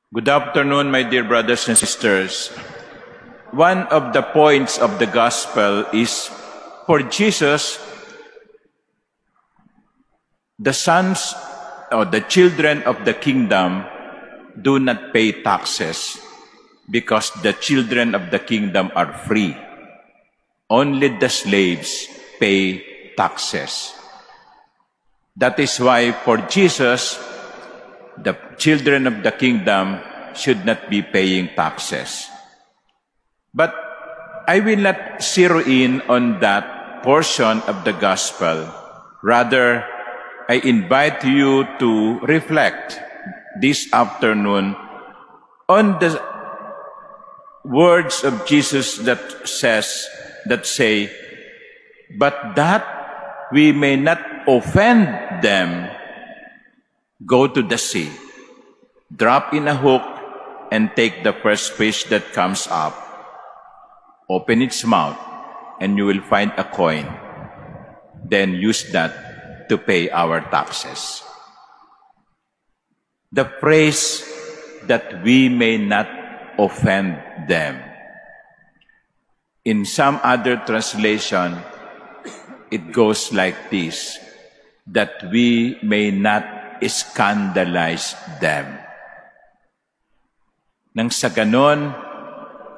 Good afternoon, my dear brothers and sisters. One of the points of the gospel is, for Jesus, the sons or the children of the kingdom do not pay taxes because the children of the kingdom are free. Only the slaves pay taxes. That is why for Jesus, the children of the kingdom should not be paying taxes. But I will not zero in on that portion of the gospel. Rather, I invite you to reflect this afternoon on the words of Jesus that say, but that we may not offend them, go to the sea, drop in a hook, and take the first fish that comes up. Open its mouth, and you will find a coin. Then use that to pay our taxes. The phrase that we may not offend them. In some other translation, it goes like this, that we may not scandalize them. Nang sa ganon,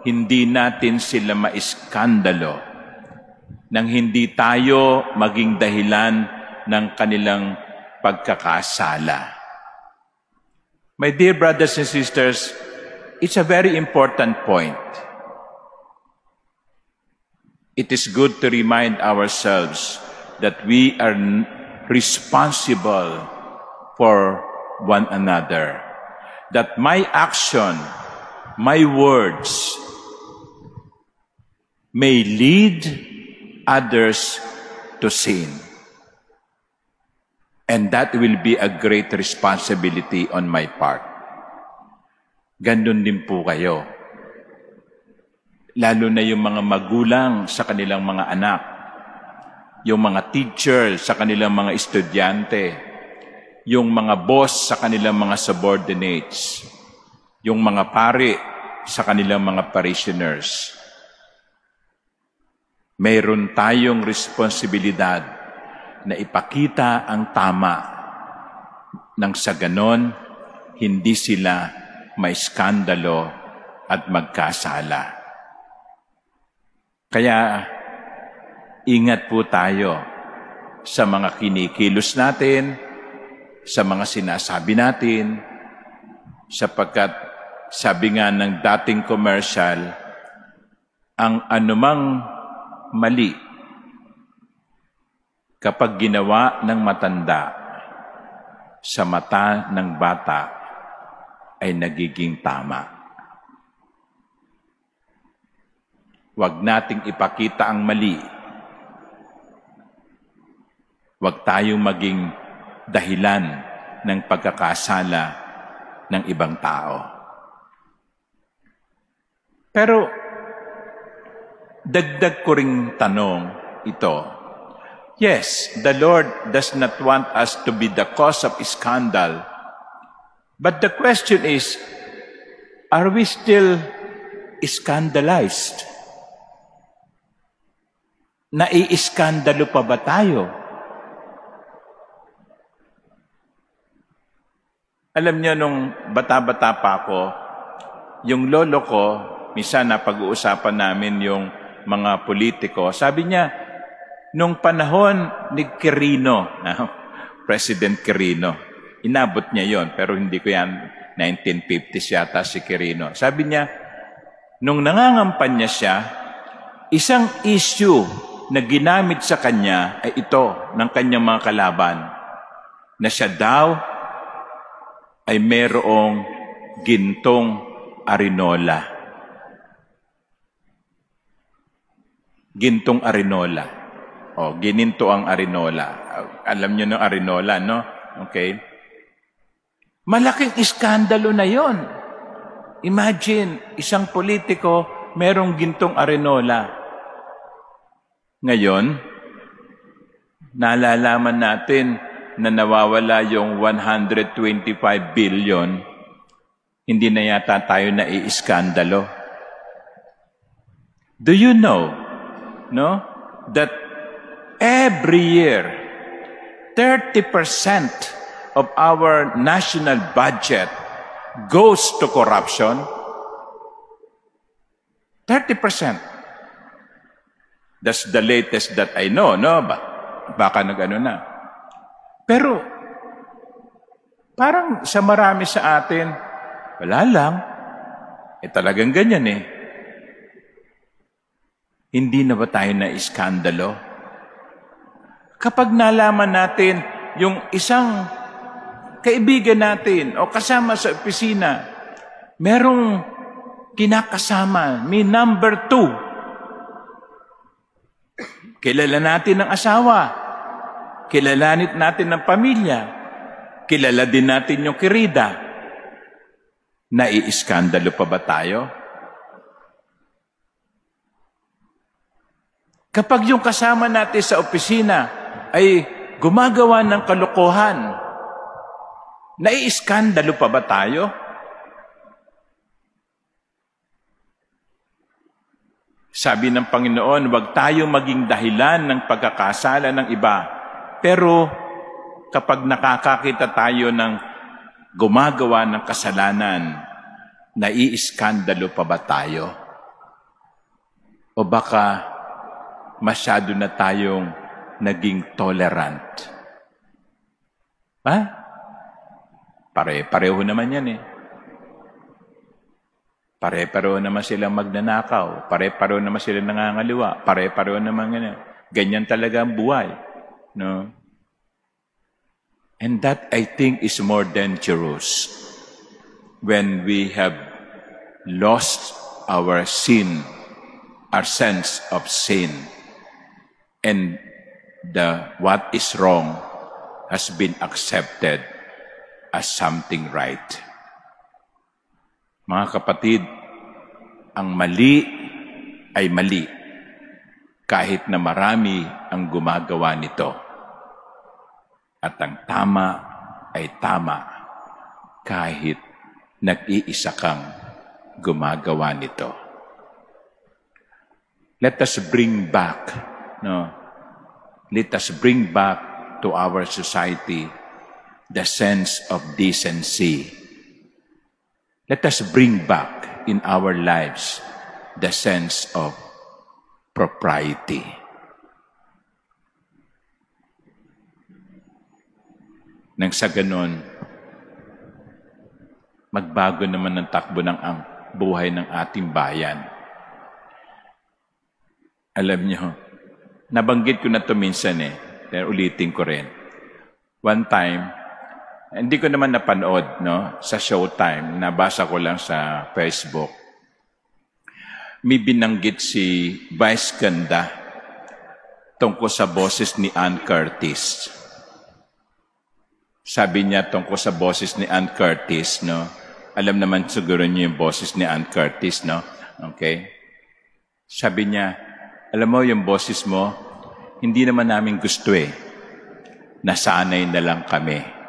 hindi natin sila maiskandalo. Nang hindi tayo maging dahilan ng kanilang pagkakasala. My dear brothers and sisters, it's a very important point. It is good to remind ourselves that we are responsible for one another. That my action, my words, may lead others to sin. And that will be a great responsibility on my part. Ganun din po kayo. Lalo na yung mga magulang sa kanilang mga anak, yung mga teacher sa kanilang mga estudyante, yung mga boss sa kanilang mga subordinates, yung mga pari sa kanilang mga parishioners. Mayroon tayong responsibilidad na ipakita ang tama nang sa ganon, hindi sila may skandalo at magkasala. Kaya, ingat po tayo sa mga kinikilos natin, sa mga sinasabi natin, sapagkat sabi nga ng dating commercial, ang anumang mali kapag ginawa ng matanda sa mata ng bata ay nagiging tama. Huwag nating ipakita ang mali. Huwag tayong maging dahilan ng pagkakasala ng ibang tao. Pero, dagdag ko ring tanong ito. Yes, the Lord does not want us to be the cause of scandal. But the question is, are we still scandalized? Nai-iskandalo pa ba tayo? Alam niyo, nung bata-bata pa ako, yung lolo ko, minsan na pag-uusapan namin yung mga politiko, sabi niya, nung panahon ni Quirino, President Quirino, inabot niya yon, pero hindi ko yan, 1950s yata si Quirino. Sabi niya, nung nangangampanya siya, isang issue na ginamit sa kanya ay ito ng kanyang mga kalaban, na siya daw ay mayroong gintong arinola. Gintong arinola. O, gininto ang arinola. Alam niyo ng arinola, no? Okay? Malaking iskandalo na yon. Imagine, isang politiko, merong gintong arinola. Ngayon, nalalaman natin na nawawala yung 125 billion hindi na yata tayo naiiskandalo. Do you know, no, that every year, 30% of our national budget goes to corruption? 30%. That's the latest that I know, no? Baka nag-ano na. Pero, parang sa marami sa atin, wala lang. Talagang ganyan eh. Hindi na ba tayo na iskandalo? Kapag nalaman natin yung isang kaibigan natin o kasama sa opisina, merong kinakasama, may number 2. Kilala natin ang asawa, kilala natin ang pamilya, kilala din natin yung kirida. Naiiskandalo pa ba tayo? Kapag yung kasama natin sa opisina ay gumagawa ng kalokohan, naiiskandalo pa ba tayo? Sabi ng Panginoon, huwag tayo maging dahilan ng pagkakasala ng iba. Pero kapag nakakakita tayo ng gumagawa ng kasalanan, naiiskandalo pa ba tayo? O baka masyado na tayong naging tolerant? Ha? Pare-pareho naman yan eh. Pare-pareho naman silang magnanakaw. Pare-pareho naman silang nangangaliwa. Pare-pareho naman ganyan. Ganyan talaga ang buhay. No? And that, I think, is more dangerous when we have lost our sin, our sense of sin, and what is wrong has been accepted as something right. Mga kapatid, ang mali ay mali kahit na marami ang gumagawa nito. At ang tama ay tama kahit nag-iisa kang gumagawa nito. Let us bring back, let us bring back to our society the sense of decency. Let us bring back in our lives the sense of propriety. Nang sa ganon, magbago naman ang takbo ng buhay ng ating bayan. Alam niyo, nabanggit ko na ito minsan pero ulitin ko rin. One time, hindi ko naman napanood sa Showtime, nabasa ko lang sa Facebook. May binanggit si Vice Ganda tungkol sa boses ni Ann Curtis. Sabi niya tungkol sa boses ni Ann Curtis, alam naman siguro niyo yung boses ni Ann Curtis, Okay? Sabi niya, alam mo yung boses mo, hindi naman namin gusto nasanay na lang kami.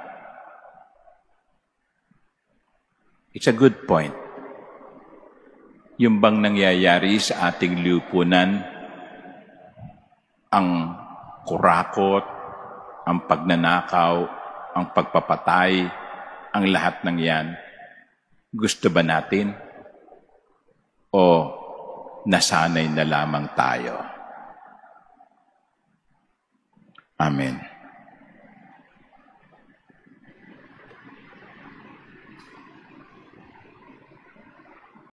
It's a good point. Yung bang nangyayari sa ating lipunan, ang kurakot, ang pagnanakaw, ang pagpapatay, ang lahat ng yan, gusto ba natin? O nasanay na lamang tayo? Amen.